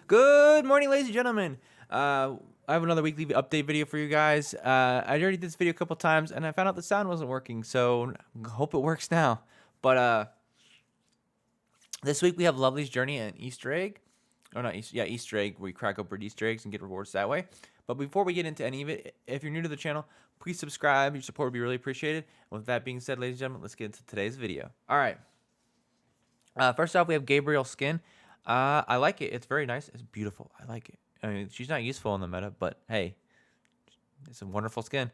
Good morning, ladies and gentlemen. I have another weekly update video for you guys. I already did this video a couple times, and I found out the sound wasn't working, so hope it works now. But this week we have Lovely's Journey and Easter egg, or not Easter, yeah, Easter egg, where you crack open Easter eggs and get rewards that way. But before we get into any of it, if you're new to the channel, please subscribe. Your support would be really appreciated. And with that being said, ladies and gentlemen, let's get into today's video. All right. First off, we have Gabriel's skin. I like it. It's very nice. It's beautiful. I like it. I mean, she's not useful in the meta, but hey, it's a wonderful skin.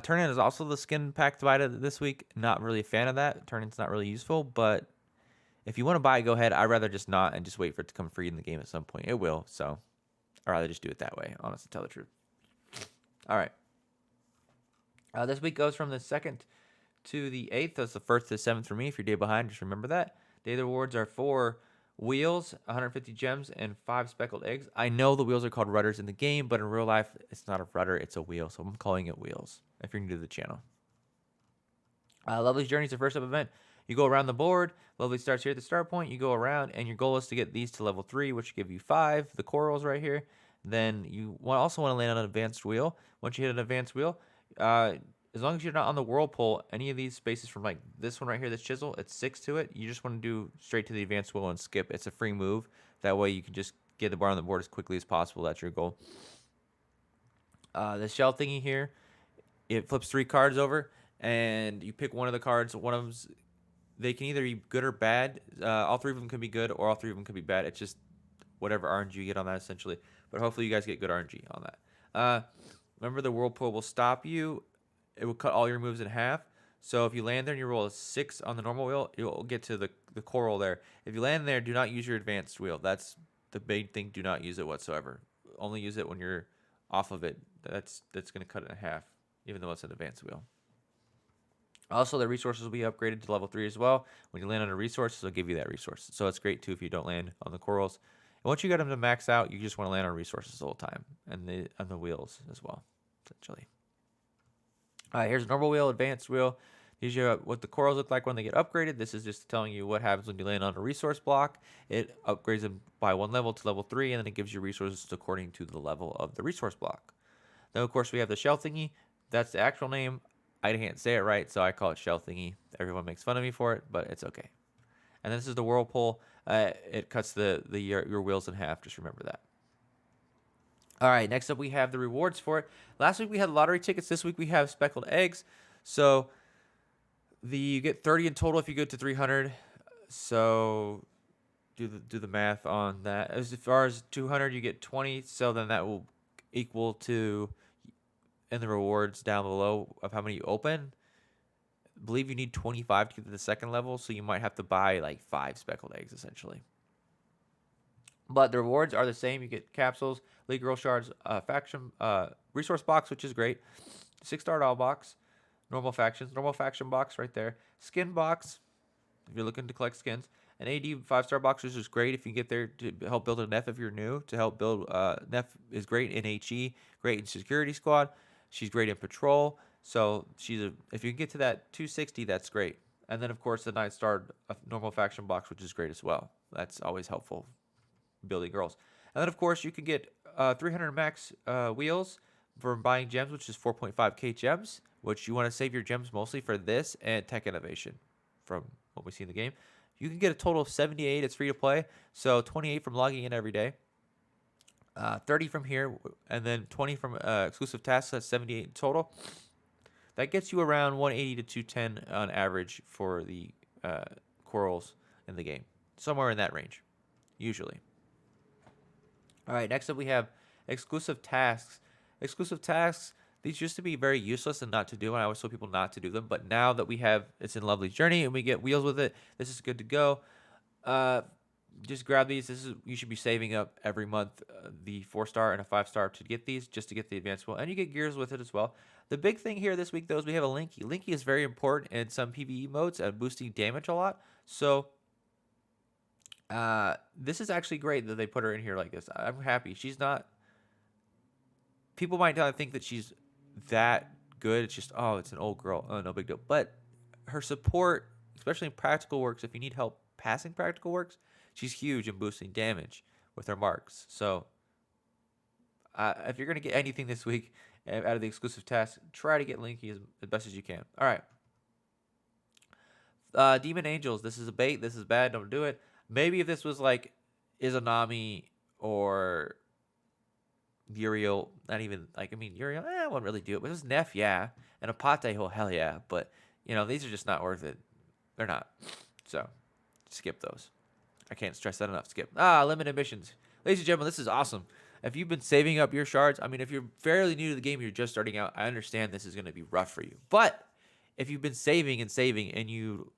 Turin is also the skin pack divided this week. Not really a fan of that. Turin's not really useful, but if you want to buy it, go ahead. I'd rather just not and just wait for it to come free in the game at some point. It will, so I'd rather just do it that way, honestly, to tell the truth. All right. This week goes from the 2nd to the 8th. That's the 1st to the 7th for me. If you're a day behind, just remember that. Day of the rewards are 4 wheels, 150 gems, and 5 speckled eggs. I know the wheels are called rudders in the game, but in real life, it's not a rudder, it's a wheel. So I'm calling it wheels if you're new to the channel. Lovely's Journey is the first up event. You go around the board. Lovely starts here at the start point. You go around, and your goal is to get these to level 3, which give you 5, the corals right here. Then you also want to land on an advanced wheel. Once you hit an advanced wheel, as long as you're not on the whirlpool, any of these spaces from like this one right here, this chisel, it's 6 to it. You just want to do straight to the advanced wheel and skip. It's a free move. That way you can just get the bar on the board as quickly as possible. That's your goal. The shell thingy here, it flips 3 cards over, and you pick one of the cards. One of them's, they can either be good or bad. All 3 of them can be good, or all 3 of them can be bad. It's just whatever RNG you get on that, essentially. But hopefully you guys get good RNG on that. Remember, the whirlpool will stop you. It will cut all your moves in half. So if you land there and you roll a 6 on the normal wheel, you'll get to the coral there. If you land there, do not use your advanced wheel. That's the main thing. Do not use it whatsoever. Only use it when you're off of it. That's going to cut it in half, even though it's an advanced wheel. Also, the resources will be upgraded to level 3 as well. When you land on a resource, it'll give you that resource. So it's great, too, if you don't land on the corals. And once you get them to max out, you just want to land on resources the whole time. And on the wheels as well, essentially. All right, here's a normal wheel, advanced wheel. These are what the corals look like when they get upgraded. This is just telling you what happens when you land on a resource block. It upgrades them by 1 level to level 3, and then it gives you resources according to the level of the resource block. Then, of course, we have the shell thingy. That's the actual name. I can't say it right, so I call it shell thingy. Everyone makes fun of me for it, but it's okay. And this is the whirlpool. It cuts your wheels in half. Just remember that. All right, next up we have the rewards for it. Last week we had lottery tickets. This week we have speckled eggs. So you get 30 in total if you go to 300. So do the math on that. As far as 200, you get 20. So then that will equal to, in the rewards down below, of how many you open. I believe you need 25 to get to the 2nd level, so you might have to buy like 5 speckled eggs essentially. But the rewards are the same. You get capsules, League Girl Shards, faction resource box, which is great, 6-star doll box, normal faction box right there, skin box if you're looking to collect skins, an AD 5-star box, which is great if you get there to help build a Neff if you're new. To help build Neff is great in HE, great in security squad. She's great in patrol. So if you can get to that 260, that's great. And then of course the 9-star normal faction box, which is great as well. That's always helpful building girls. And then of course you can get 300 max wheels for buying gems, which is 4.5k gems, which you want to save your gems mostly for this and tech innovation from what we see in the game. You can get a total of 78. It's free to play, so 28 from logging in every day, 30 from here, and then 20 from exclusive tasks. That's 78 in total. That gets you around 180 to 210 on average for the corals in the game, somewhere in that range usually. All right, next up we have exclusive tasks. Exclusive tasks, these used to be very useless and not to do, and I always told people not to do them. But now that it's in Lovely's Journey and we get wheels with it, this is good to go. Just grab these. You should be saving up every month the 4-star and a 5-star to get these, just to get the advanced wheel, and you get gears with it as well. The big thing here this week, though, is we have a Linky. Linky is very important in some PvE modes and boosting damage a lot. So this is actually great that they put her in here like this. I'm happy. She's not. People might not think that she's that good. It's just, oh, it's an old girl. Oh, no big deal. But her support, especially in practical works, if you need help passing practical works, she's huge in boosting damage, with her marks. So if you're going to get anything this week out of the exclusive task, try to get Linky as best as you can. All right. Demon Angels. This is a bait. This is bad. Don't do it. Maybe if this was like Izanami or Uriel, not even like, I mean, Uriel, I wouldn't really do it. But it was Neff, yeah. And Apate, oh, hell yeah. But, these are just not worth it. They're not. So, skip those. I can't stress that enough. Skip. Limited missions. Ladies and gentlemen, this is awesome. If you've been saving up your shards, I mean, if you're fairly new to the game, you're just starting out, I understand this is going to be rough for you. But if you've been saving and you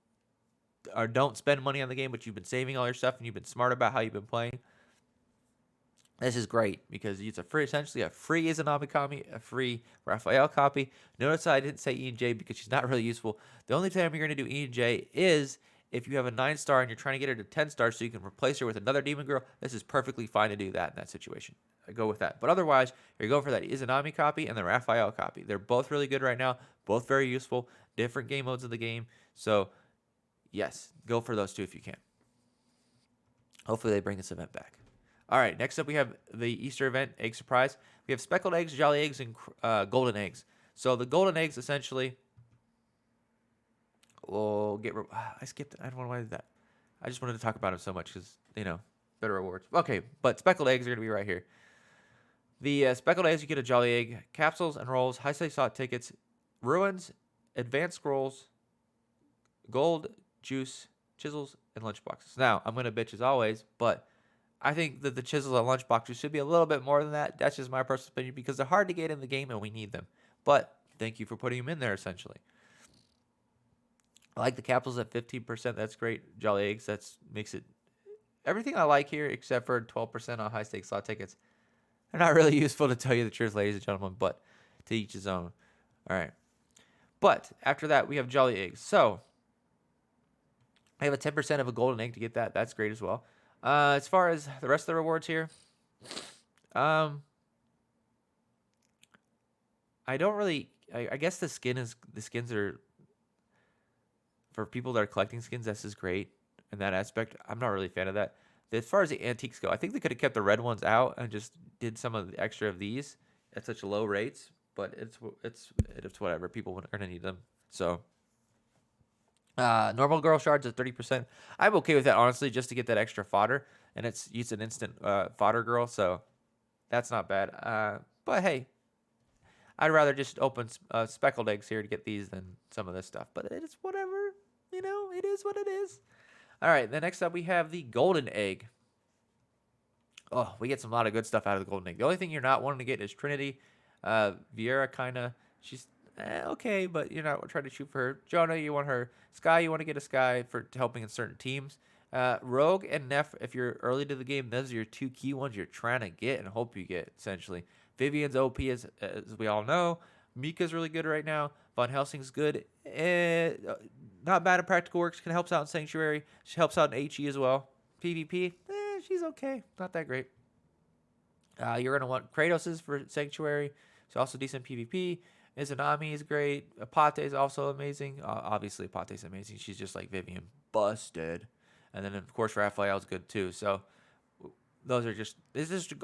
don't spend money on the game, but you've been saving all your stuff and you've been smart about how you've been playing, this is great because it's essentially a free Izanami copy, a free Raphael copy. Notice I didn't say E and J because she's not really useful. The only time you're going to do E and J is if you have a 9-star and you're trying to get her to 10 stars so you can replace her with another demon girl. This is perfectly fine to do that in that situation. I go with that. But otherwise, you're going for that Izanami copy and the Raphael copy. They're both really good right now, both very useful, different game modes of the game. So, yes, go for those two if you can. Hopefully they bring this event back. All right, next up we have the Easter event, Egg Surprise. We have speckled eggs, jolly eggs, and golden eggs. So the golden eggs essentially will get... I skipped it. I don't know why I did that. I just wanted to talk about them so much because, better rewards. Okay, but speckled eggs are going to be right here. The speckled eggs, you get a jolly egg, capsules and rolls, high-stakes slot tickets, ruins, advanced scrolls, gold, juice, chisels, and lunchboxes. Now, I'm going to bitch as always, but I think that the chisels and lunchboxes should be a little bit more than that. That's just my personal opinion because they're hard to get in the game and we need them. But thank you for putting them in there, essentially. I like the capsules at 15%. That's great. Jolly eggs, that makes it everything I like here except for 12% on high-stakes slot tickets. They're not really useful to tell you the truth, ladies and gentlemen, but to each his own. All right. But after that, we have jolly eggs. So I have a 10% of a golden egg to get that. That's great as well. As far as the rest of the rewards here, I don't really. I guess the skins are for people that are collecting skins. This is great in that aspect. I'm not really a fan of that. As far as the antiques go, I think they could have kept the red ones out and just did some of the extra of these at such low rates. But it's whatever. People are gonna need them. So. Normal girl shards at 30%. I'm okay with that, honestly, just to get that extra fodder. And it's an instant fodder girl, so that's not bad. But hey, I'd rather just open speckled eggs here to get these than some of this stuff. But it is whatever. It is what it is. All right, then next up we have the golden egg. Oh, we get a lot of good stuff out of the golden egg. The only thing you're not wanting to get is Trinity. Vieira, kind of, she's... okay, but you're not trying to shoot for her. Jonah, you want her. Sky, you want to get a Sky for helping in certain teams. Rogue and Neff, if you're early to the game, those are your two key ones you're trying to get and hope you get, essentially. Vivian's OP, as we all know. Mika's really good right now. Von Helsing's good. Not bad at Practical Works. Can helps out in Sanctuary. She helps out in HE as well. PvP, she's okay. Not that great. You're going to want Kratos's for Sanctuary. She's also decent PvP. Izanami is great. Apate is also amazing. Obviously, Apate is amazing. She's just like Vivian, busted. And then, of course, Raphael's good too. So those are just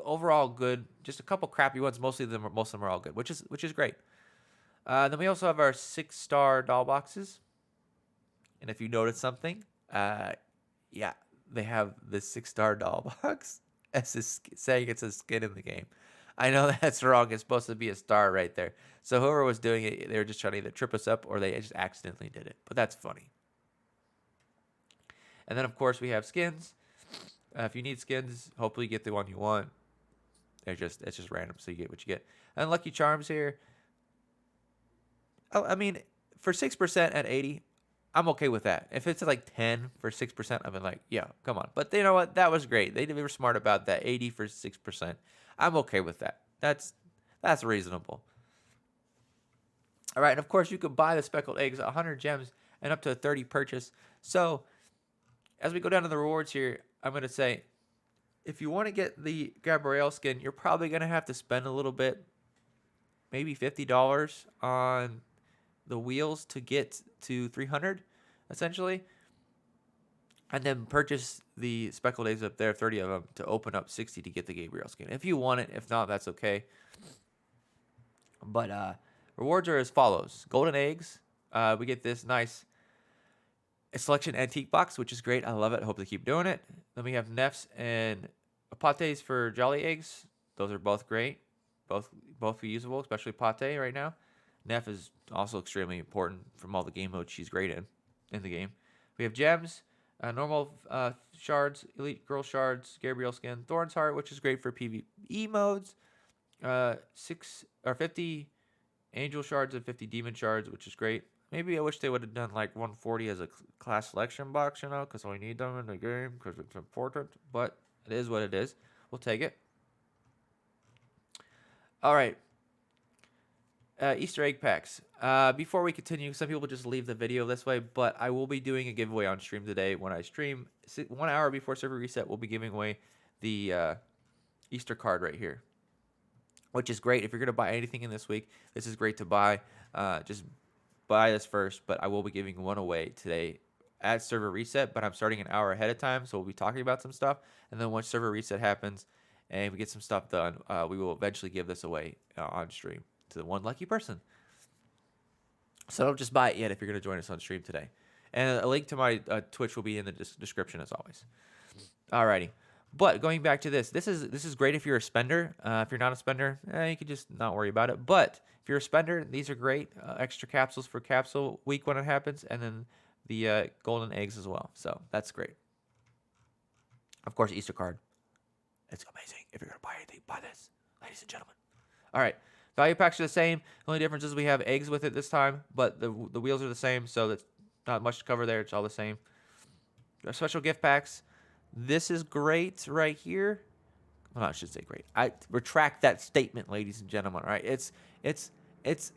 overall good. Just a couple crappy ones. Most of them are all good, which is great. Then we also have our 6-star doll boxes. And if you notice something, yeah, they have the 6-star doll box as saying it's a skin in the game. I know that's wrong. It's supposed to be a star right there. So whoever was doing it, they were just trying to either trip us up or they just accidentally did it. But that's funny. And then, of course, we have skins. If you need skins, hopefully you get the one you want. It's just random, so you get what you get. And Lucky Charms here. I mean, for 6% at 80, I'm okay with that. If it's like 10 for 6%, I've been like, yeah, come on. But you know what? That was great. They were smart about that. 80 for 6%. I'm okay with that. That's reasonable. All right, and of course you can buy the speckled eggs, 100 gems, and up to a 30 purchase. So as we go down to the rewards here, I'm going to say, if you want to get the Gabrielle skin, you're probably going to have to spend a little bit, maybe $50 on the wheels to get to 300, essentially. and then purchase the speckled eggs up there, 30 of them, to open up 60 to get the Gabriel skin. If you want it, if not, that's okay. But rewards are as follows: golden eggs. We get this nice selection antique box, which is great. I love it. I hope they keep doing it. Then we have Nefs and Pates for jolly eggs. Those are both great. Both usable, especially Pate right now. Nef is also extremely important from all the game modes she's great in the game. We have gems, normal shards, elite girl shards, Gabriel skin, Thorn's heart, which is great for PvE modes. 50 angel shards and 50 demon shards, which is great. Maybe I wish they would have done like 140 as a class selection box, because we need them in the game because it's important. But it is what it is. We'll take it. All right. Easter egg packs. Before we continue, some people just leave the video this way, but I will be doing a giveaway on stream today. When I stream 1 hour before server reset, we'll be giving away the Easter card right here, which is great. If you're going to buy anything in this week, this is great to buy. Just buy this first, but I will be giving one away today at server reset, but I'm starting an hour ahead of time, so we'll be talking about some stuff, and then once server reset happens and we get some stuff done, we will eventually give this away on stream to the one lucky person. So don't just buy it yet if you're going to join us on stream today. And a link to my Twitch will be in the description as always. Alrighty. But going back to this is great if you're a spender. If you're not a spender, you can just not worry about it. But if you're a spender, these are great. Extra capsules for capsule week when it happens, and then the golden eggs as well. So that's great. Of course, Easter card. It's amazing. If you're going to buy anything, buy this, ladies and gentlemen. All right. Value packs are the same. The only difference is we have eggs with it this time, but the wheels are the same, so that's not much to cover there. It's all the same. Our special gift packs. This is great right here. Well, I should say great. I retract that statement, ladies and gentlemen. All right, it's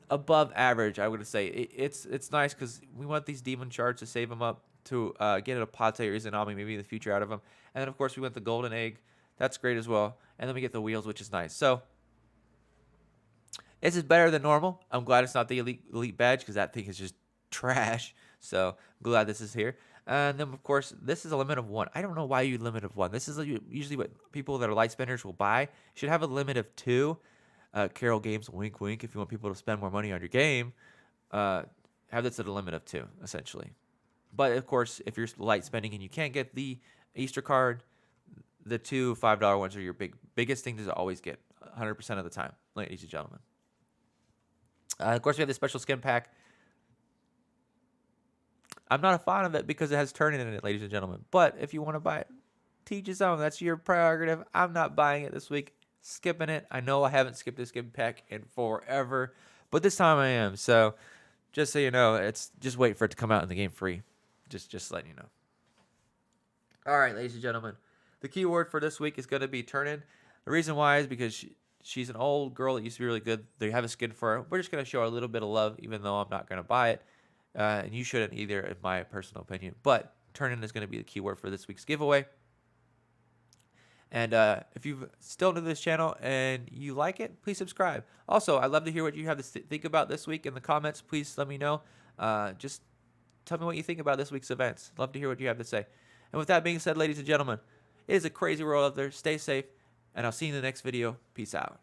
above average. I would say it's nice because we want these demon shards to save them up to get a Pate or Izanami maybe in the future out of them, and then of course we want the golden egg. That's great as well, and then we get the wheels, which is nice. So this is better than normal. I'm glad it's not the elite badge because that thing is just trash. So I'm glad this is here. And then, of course, this is a limit of 1. I don't know why you limit of 1. This is usually what people that are light spenders will buy. You should have a limit of 2. Carol Games, wink, wink. If you want people to spend more money on your game, have this at a limit of 2, essentially. But, of course, if you're light spending and you can't get the Easter card, the 2 $5 ones are your biggest thing to always get 100% of the time, ladies and gentlemen. Of course, we have the special skin pack. I'm not a fan of it because it has Turin in it, ladies and gentlemen. But if you want to buy it, teach his own. That's your prerogative. I'm not buying it this week. Skipping it. I know I haven't skipped a skin pack in forever, but this time I am. So just so you know, it's just wait for it to come out in the game free. Just letting you know. All right, ladies and gentlemen. The keyword for this week is going to be Turin. The reason why is because she's an old girl that used to be really good. They have a skin for her. We're just going to show her a little bit of love, even though I'm not going to buy it. And you shouldn't either, in my personal opinion. But Turin is going to be the keyword for this week's giveaway. And if you're still new to this channel and you like it, please subscribe. Also, I'd love to hear what you have to think about this week in the comments. Please let me know. Just tell me what you think about this week's events. Love to hear what you have to say. And with that being said, ladies and gentlemen, it is a crazy world out there. Stay safe, and I'll see you in the next video. Peace out.